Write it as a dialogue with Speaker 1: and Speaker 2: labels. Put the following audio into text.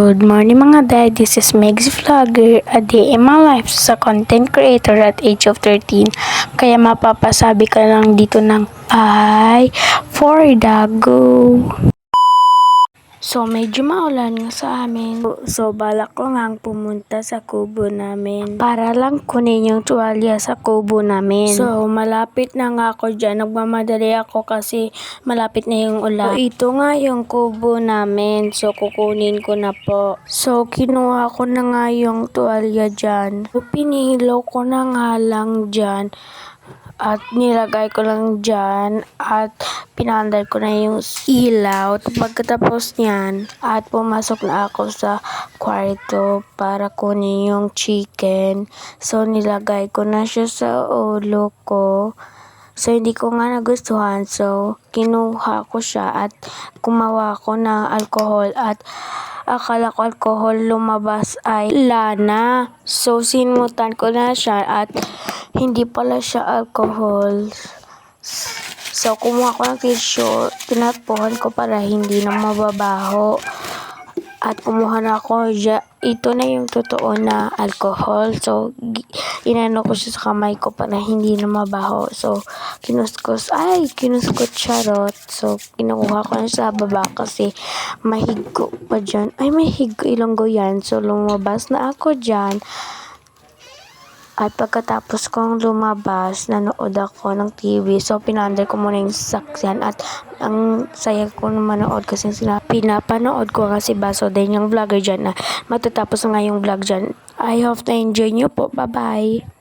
Speaker 1: Good morning mga dad, this is Megs Vlogger, a day in my life sa content creator at age of 13. Kaya mapapasabi ka lang dito ng ay for the go. So medyo maulan nga sa amin. So balak ko ngang pumunta sa kubo namin para lang kunin yung tuwalya sa kubo namin. So malapit na nga ako dyan. Nagmamadali ako kasi malapit na yung ulan. So ito nga yung kubo namin. So kukunin ko na po. So kinuha ko na nga yung tuwalya dyan. So pinilo ko na nga lang dyan. At nilagay ko lang dyan at pinandar ko na yung ilaw. Pagkatapos niyan at pumasok na ako sa kwarto para kunin yung chicken. So nilagay ko na siya sa ulo ko. So hindi ko nga nagustuhan. So kinuha ko siya at kumawa ko ng alcohol at akala ko alcohol, lumabas ay lana. So sinutan ko na siya at hindi pala siya alcohol. So kumuha ko ng tissue, tinatpuhan ko para hindi na mababaho. At kumuha na ako, ito na yung totoo na alcohol. So inano ko siya sa kamay ko para hindi na mabaho. So kinuskot charot. So kinukuha ko na sa baba kasi mahigo pa dyan. Ay, mahigo ilonggo yan. So lumabas na ako dyan. At pagkatapos kong lumabas, nanood ako ng TV. So, pinandar ko muna yung sasakyan. At ang saya ko manood kasi pinapanood ko kasi Baso din yung vlogger dyan na matatapos na nga yung vlog dyan. I hope na enjoy nyo po. Bye-bye!